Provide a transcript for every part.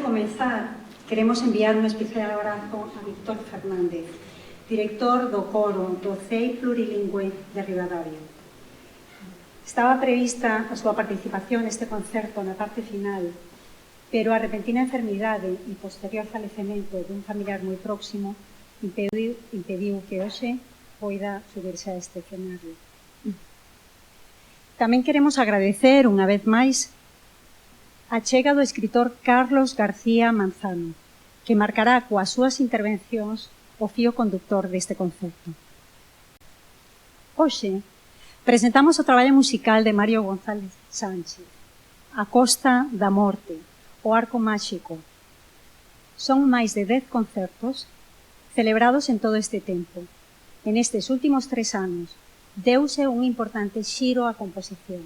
comenzar, queremos enviar un especial abrazo a Víctor Fernández, director do coro do CEI Plurilingüe de Ribadavia. Estaba prevista a súa participación neste concerto na parte final, pero a repentina enfermidade e posterior falecemento dun familiar moi próximo impediu que hoxe poida subirse a este escenario. Tamén queremos agradecer unha vez máis a chega do escritor Carlos García Manzano, que marcará coas súas intervencións o fío conductor deste concerto. Hoxe presentamos o traballo musical de Mario González Sánchez, A Costa da Morte, o Arco Máxico. Son máis de 10 concertos celebrados en todo este tempo. En estes últimos 3 anos, deuse un importante xiro á composición.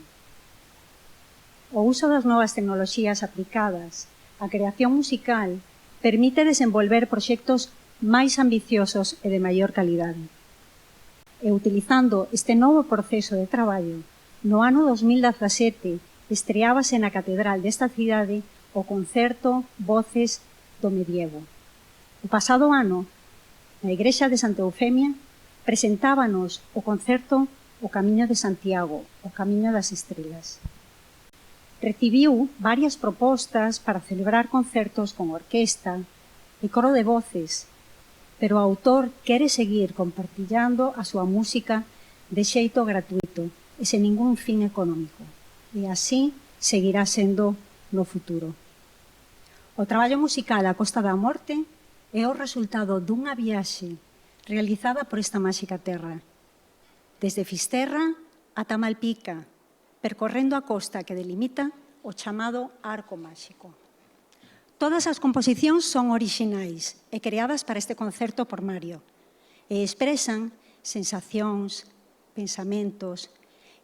O uso das novas tecnoloxías aplicadas á creación musical permite desenvolver proxectos máis ambiciosos e de maior calidade. E utilizando este novo proceso de traballo, no ano 2017 estreábase na catedral desta cidade o concerto Voces do Medievo. O pasado ano, na igrexa de Santa Eufemia, presentábanos o concerto O Camiño de Santiago, o Camiño das Estrelas. Recibiu varias propostas para celebrar concertos con orquesta e coro de voces, pero o autor quere seguir compartillando a súa música de xeito gratuito e sen ningún fin económico. E así seguirá sendo no futuro. O traballo musical A Costa da Morte é o resultado dunha viaxe realizada por esta máxica terra, desde Fisterra ata Malpica, percorrendo a costa que delimita o chamado Arco Máxico. Todas as composicións son orixinais e creadas para este concerto por Mario e expresan sensacións, pensamentos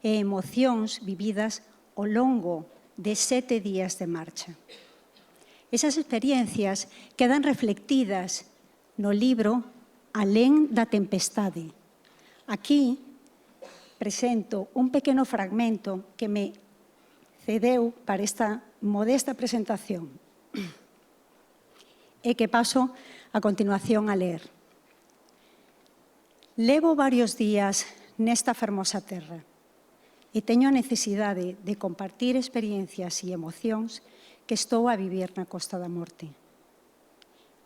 e emocións vividas ao longo de 7 días de marcha. Esas experiencias quedan reflectidas no libro Alén da tempestade. Aquí presento un pequeno fragmento que me cedeu para esta modesta presentación e que paso a continuación a ler. Levo varios días nesta fermosa terra e teño a necesidade de compartir experiencias e emocións que estou a vivir na Costa da Morte.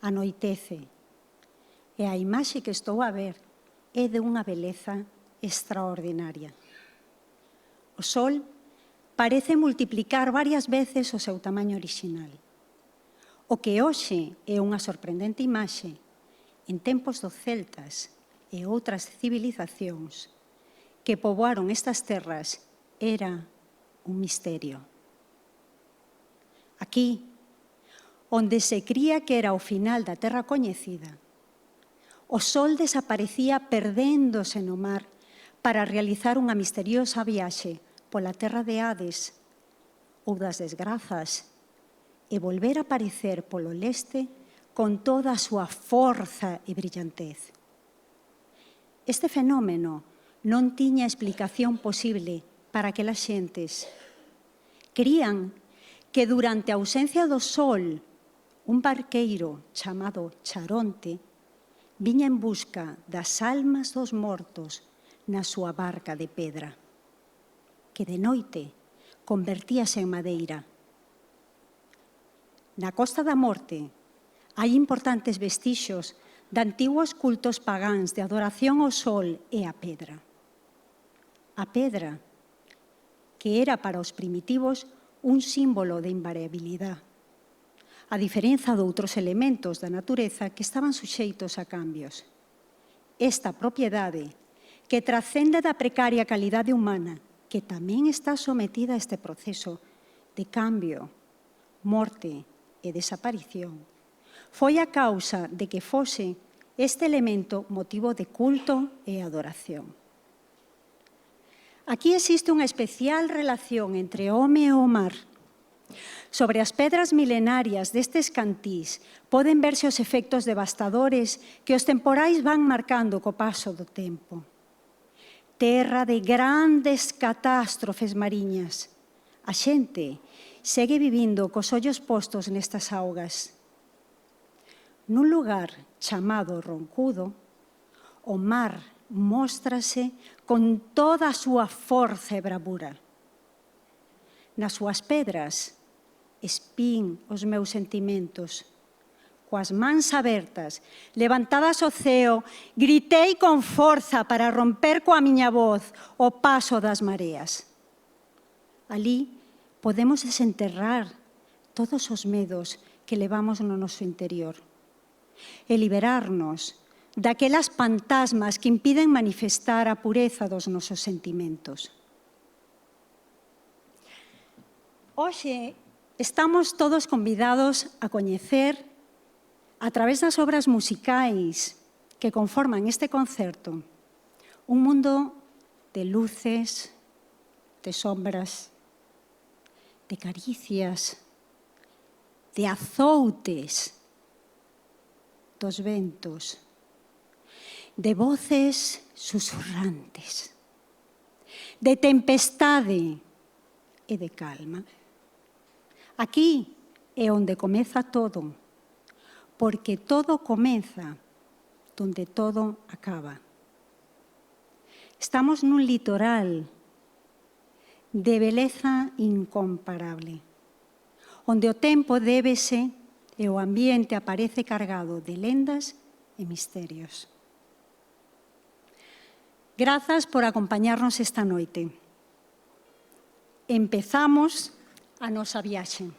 Anoitece e a imaxe que estou a ver é de unha beleza extraordinaria. O sol parece multiplicar varias veces o seu tamaño orixinal. O que hoxe é unha sorprendente imaxe, en tempos dos celtas e outras civilizacións que poboaron estas terras, era un misterio. Aquí, onde se cría que era o final da terra coñecida, o sol desaparecía perdéndose no mar para realizar unha misteriosa viaxe pola terra de Hades ou das desgrazas e volver a aparecer polo leste con toda a súa forza e brillantez. Este fenómeno non tiña explicación posible para aquelas xentes. Crían que durante a ausencia do sol, un barqueiro chamado Charonte viña en busca das almas dos mortos na súa barca de pedra, que de noite convertíase en madeira. Na Costa da Morte hai importantes vestixios de antigos cultos pagáns de adoración ao sol e á pedra. A pedra, que era para os primitivos un símbolo de invariabilidade, a diferenza de outros elementos da natureza que estaban suxeitos a cambios. Esta propiedade, que trascende da precaria calidade humana, que tamén está sometida a este proceso de cambio, morte e desaparición, foi a causa de que fose este elemento motivo de culto e adoración. Aquí existe unha especial relación entre o home e o mar. Sobre as pedras milenarias destes cantís poden verse os efectos devastadores que os temporais van marcando co paso do tempo. Terra de grandes catástrofes mariñas. A xente segue vivindo cos ollos postos nestas augas. Nun lugar chamado Roncudo, o mar móstrase con toda a súa forza e bravura. Nas súas pedras espín os meus sentimentos. Coas mans abertas, levantadas ao ceo, gritei con forza para romper coa miña voz o paso das mareas. Alí podemos desenterrar todos os medos que levamos no noso interior e liberarnos daquelas fantasmas que impiden manifestar a pureza dos nosos sentimentos. Hoxe estamos todos convidados a coñecer, a través das obras musicais que conforman este concerto, un mundo de luces, de sombras, de caricias, de azoutes dos ventos, de voces susurrantes, de tempestade e de calma. Aquí é onde comeza todo, porque todo comeza donde todo acaba. Estamos nun litoral de beleza incomparable, onde o tempo débese e o ambiente aparece cargado de lendas e misterios. Grazas por acompañarnos esta noite. Empezamos a nosa viaxe.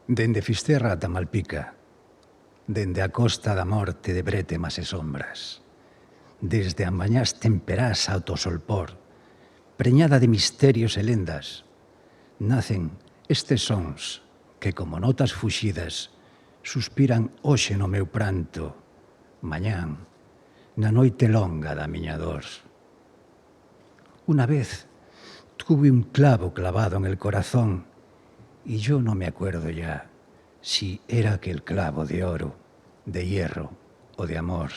Dende Fisterra ata Malpica, dende a costa da morte de brétemas e sombras, desde a mañás temperás ata o solpor, preñada de misterios e lendas, nacen estes sons que, como notas fuxidas, suspiran hoxe no meu pranto, mañán, na noite longa da miña dor. Una vez tuve un clavo clavado en el corazón y yo no me acuerdo ya si era aquel clavo de oro, de hierro o de amor.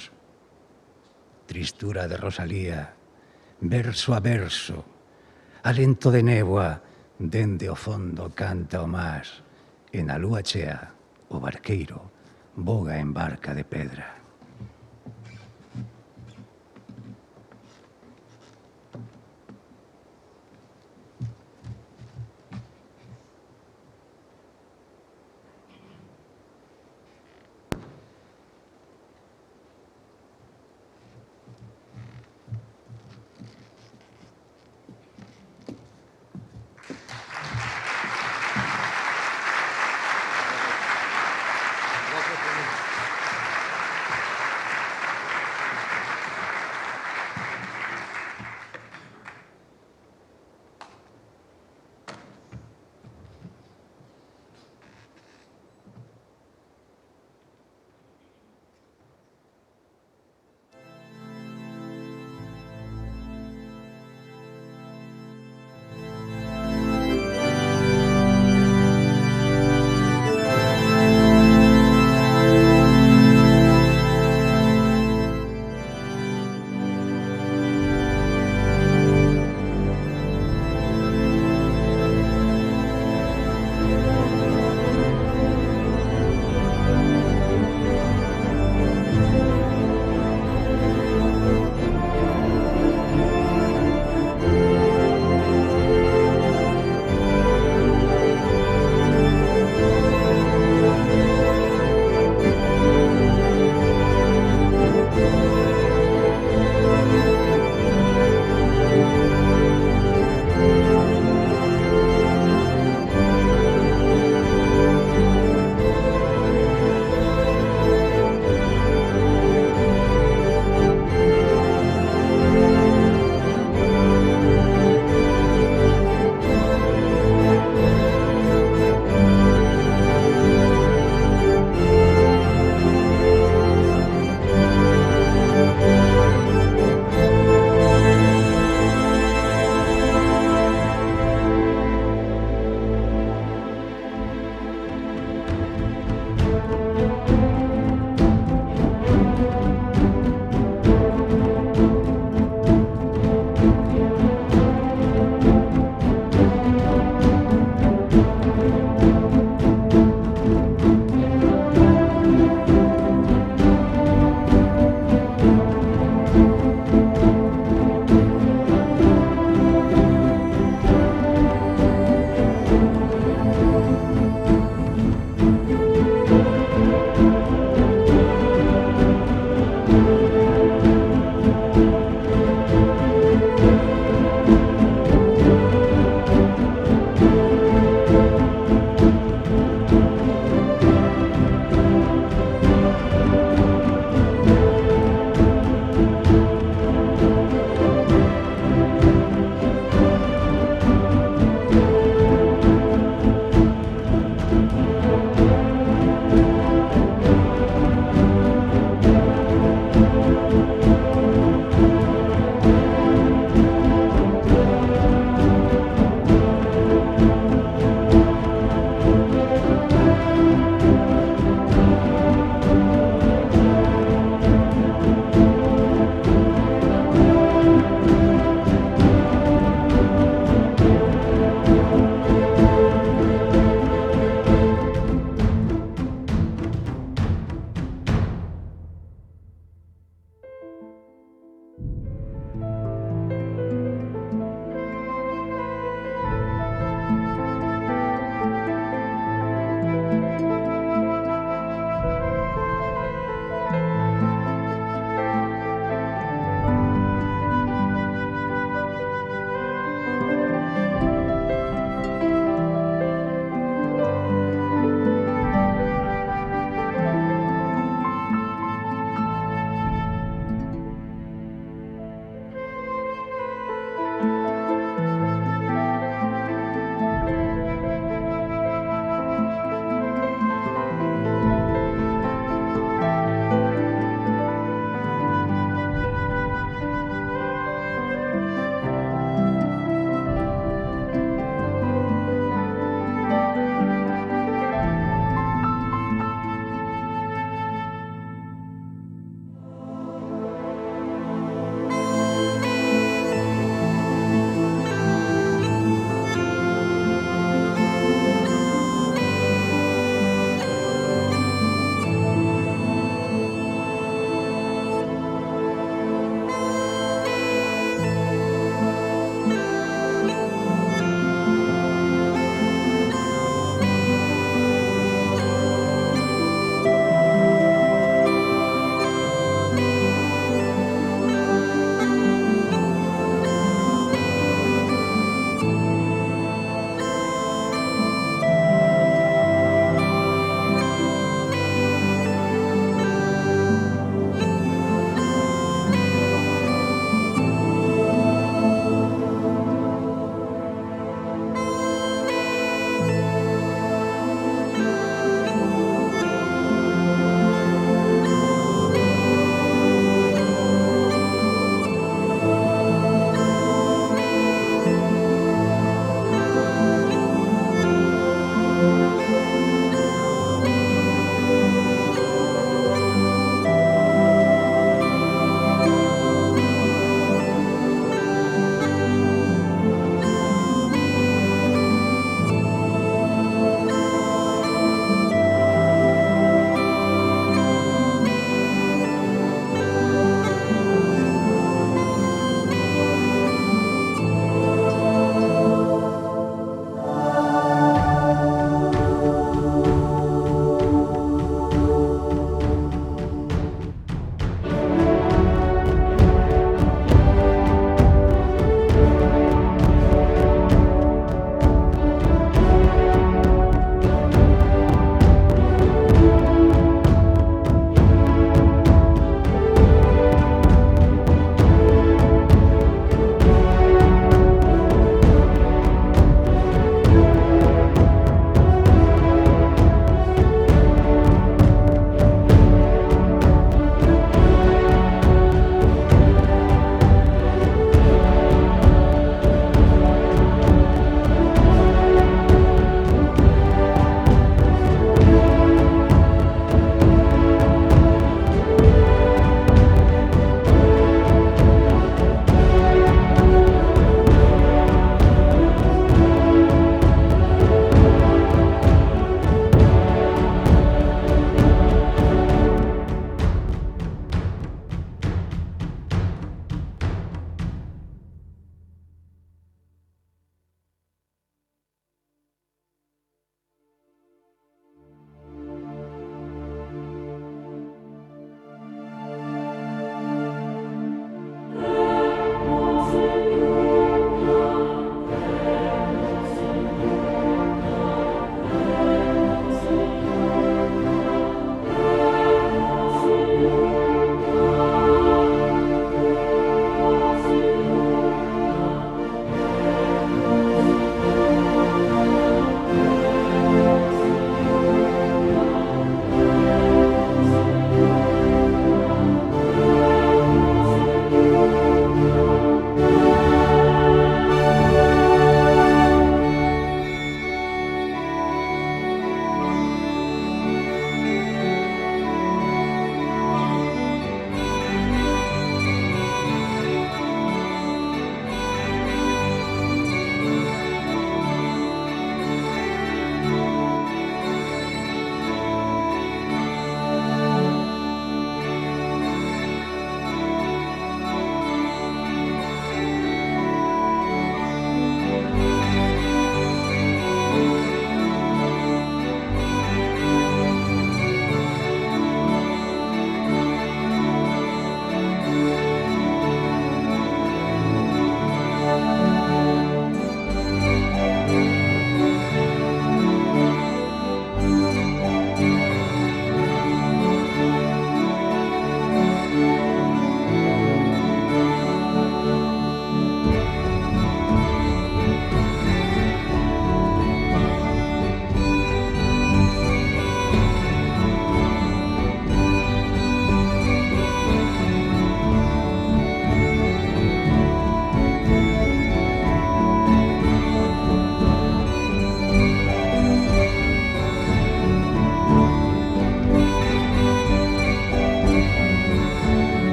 Tristura de Rosalía, verso a verso, alento de néboa, dende o fondo canta o mar, e na lúa chea o barqueiro voga en barca de pedra.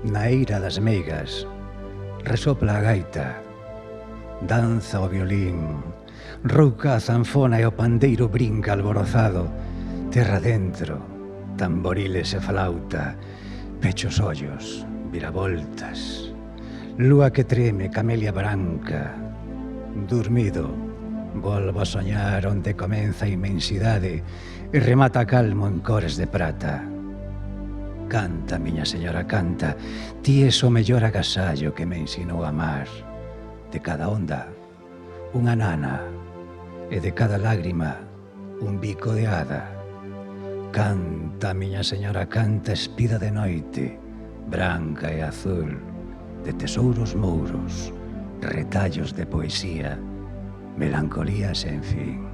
Na eira das meigas resopla a gaita, danza o violín, rouca a zanfona e o pandeiro brinca alborozado. Terra dentro, tamboriles e flauta, pecho os ollos, viravoltas. Lúa que treme, camelia branca. Dormido, volvo a soñar onde comeza a inmensidade e remata calmo en cores de prata. Canta, miña señora, canta, ti es o mellor agasallo que me ensinou a amar. De cada onda, unha nana, e de cada lágrima, un bico de hada. Canta, miña señora, canta, espida de noite, branca e azul, de tesouros mouros, retallos de poesía, melancolía sen fin.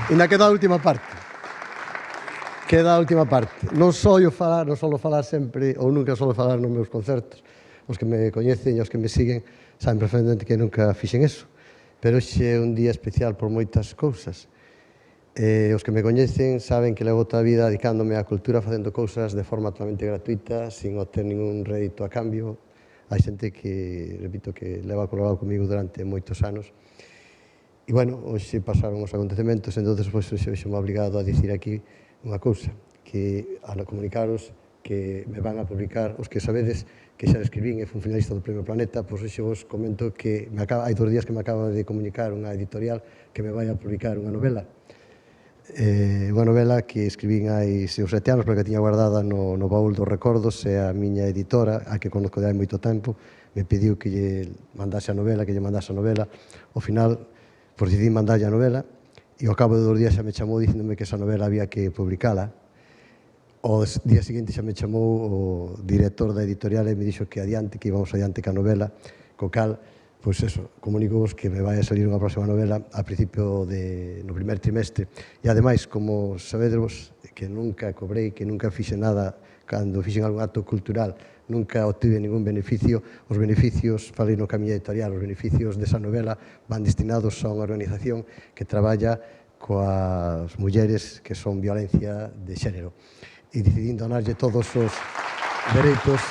Ainda queda a última parte. Non solo falar sempre, ou nunca solo falar nos meus concertos. Os que me coñecen e os que me siguen saben perfectamente que nunca fixen eso. Pero hoxe é un día especial por moitas cousas. Os que me coñecen saben que levo toda a vida dedicándome á cultura, facendo cousas de forma totalmente gratuita, sin obter ningún rédito a cambio. Hai xente que, repito, que leva colaborado comigo durante moitos anos. E, bueno, hoxe pasaron os acontecementos, entón, hoxe me obrigado a dicir aquí unha cousa, que a comunicaros que me van a publicar, os que sabedes que xa escribín e fui finalista do Premio Planeta, pois hoxe vos comento que hai 2 días que me acaba de comunicar unha editorial que me vai a publicar unha novela. Unha novela que escribín hai 6 ou 7 anos, porque a tiña guardada no baúl dos recordos, e a miña editora, a que conozco de hai moito tempo, me pediu que lle mandase a novela, Ao final, por decidí mandarlle a novela, e ao cabo de 2 días xa me chamou dicíndome que esa novela había que publicala. O día seguinte xa me chamou o director da editorial e me dixo que adiante, que íbamos adiante ca novela, co cal, pois eso, comunicovos que me vai a salir unha próxima novela a principio no primer trimestre. E ademais, como sabedes que nunca cobrei, que nunca fixe nada cando fixen algún acto cultural, nunca obtive ningún beneficio. Os beneficios, falei no camiña editorial, os beneficios desa novela van destinados a unha organización que traballa coas mulleres que son violencia de xénero. E decidín donarlle todos os dereitos.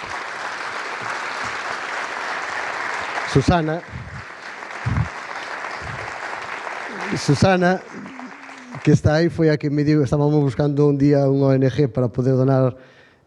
Susana, que está aí, foi a que me digo, estábamos buscando un día unha ONG para poder donar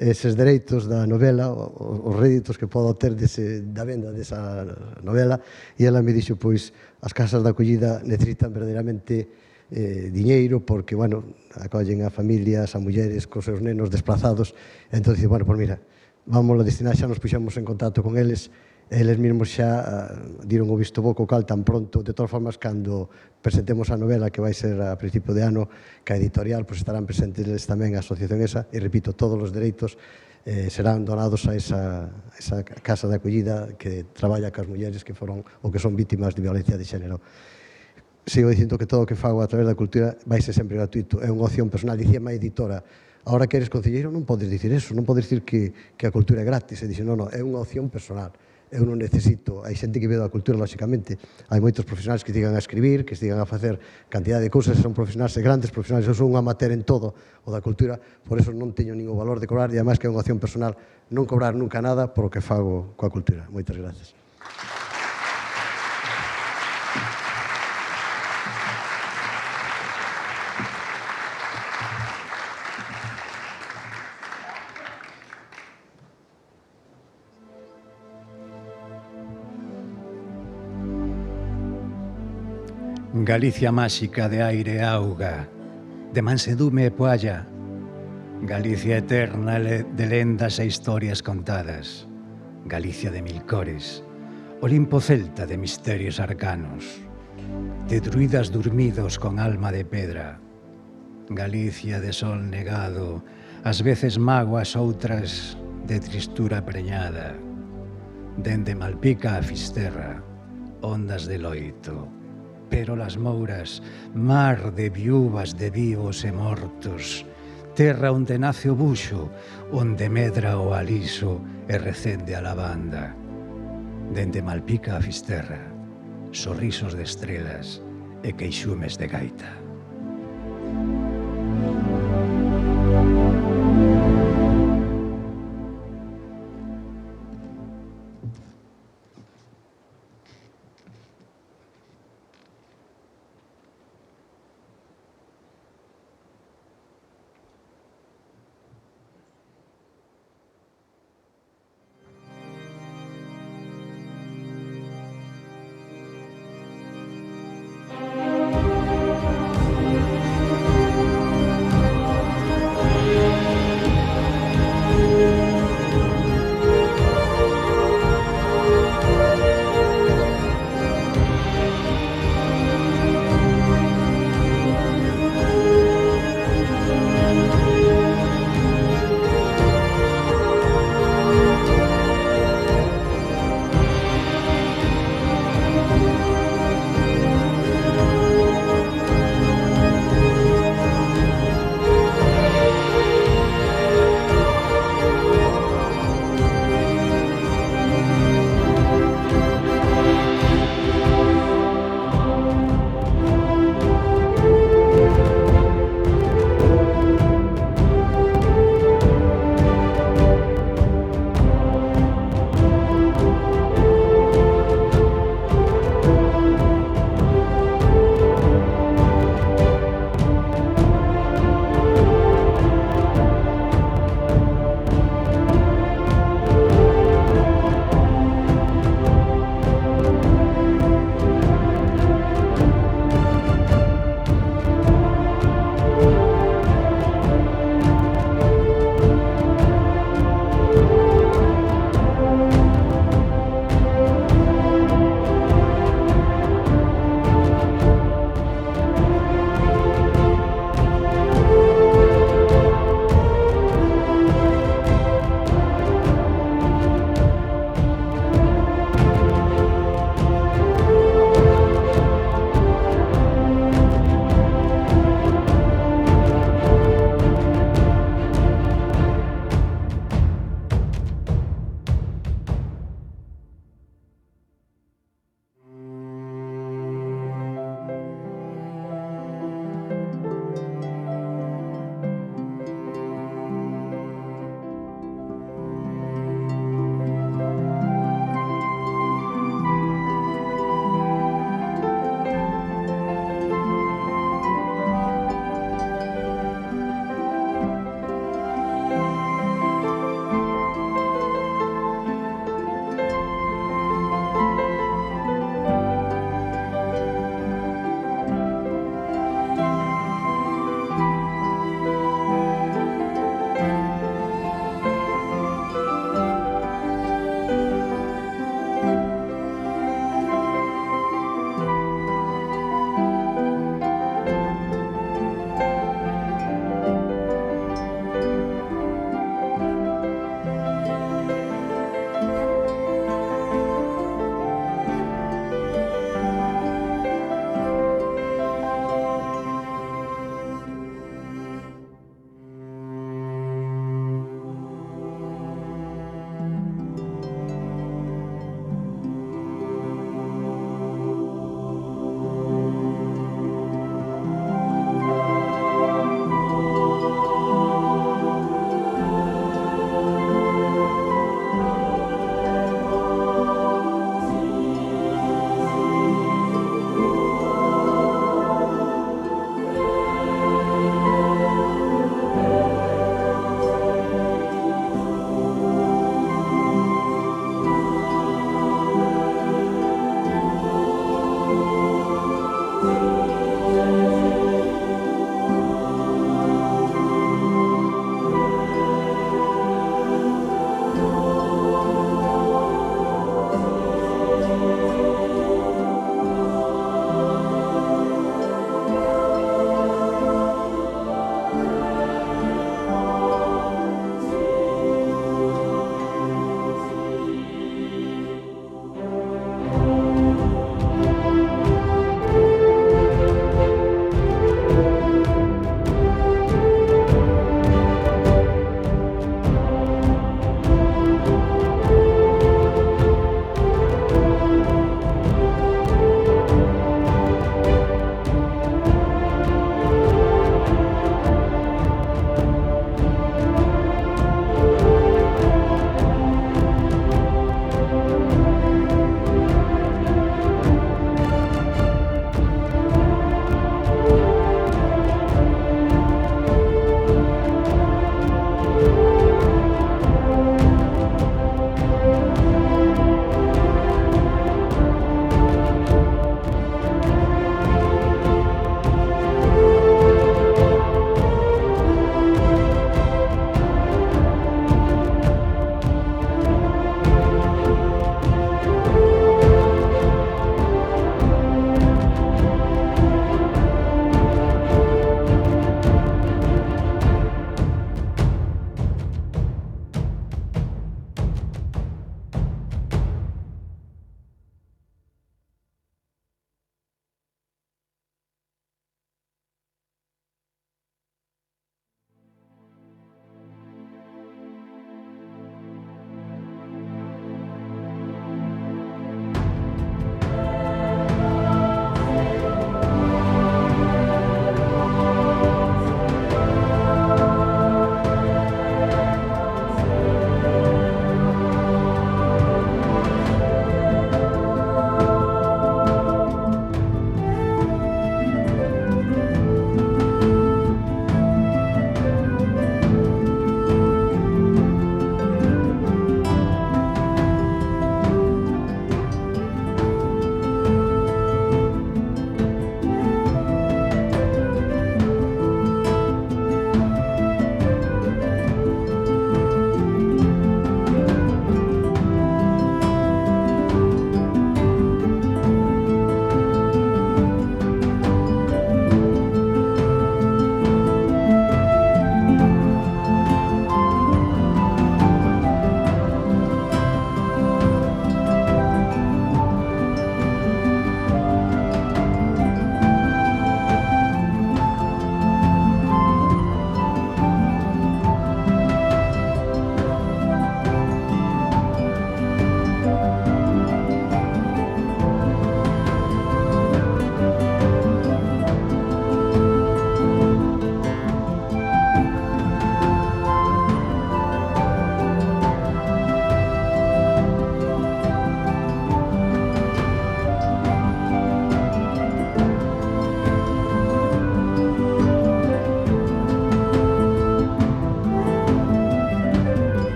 eses dereitos da novela, os réditos que podo ter da venda desa novela, e ela me dixo, pois, as casas de acollida necesitan verdadeiramente diñeiro, porque, bueno, acollen a familias, a mulleres cos seus nenos desplazados, e entón, bueno, pois mira, vamos a destinar, xa nos puxemos en contacto con eles, eles mesmos xa diron o visto bo, co cal tan pronto, de todas formas, cando presentemos a novela, que vai ser a principio de ano, ca editorial, pois estarán presentes tamén a asociación esa, e repito, todos os dereitos serán donados a esa casa de acollida que traballa cas mulleres que foron ou que son vítimas de violencia de xénero. Sigo dicindo que todo o que fago a través da cultura vai ser sempre gratuito, é unha opción personal. Dicía má editora, ahora que eres concelleiro non podes dicir eso, non podes dicir que a cultura é gratis, e dixen, non, é unha opción personal. Eu non necesito, hai xente que ve da cultura, lóxicamente, hai moitos profesionais que digan a escribir, que digan a facer cantidad de cousas, son profesionais e grandes profesionais, eu son un amateur en todo o da cultura, por eso non teño ningún valor de cobrar, e además que é unha opción personal non cobrar nunca nada por o que fago coa cultura. Moitas gracias. Galicia máxica de aire e auga, de mansedume e poalla, Galicia eterna de lendas e historias contadas, Galicia de mil cores, Olimpo celta de misterios arcanos, de druidas durmidos con alma de pedra, Galicia de sol negado, ás veces mágoas, outras de tristura preñada, dende Malpica a Fisterra, ondas de loito, pero las mouras, mar de viúvas de vivos e mortos, terra onde nace o buxo, onde medra o aliso e recende a lavanda. Dende Malpica a Fisterra, sorrisos de estrelas e queixumes de gaita.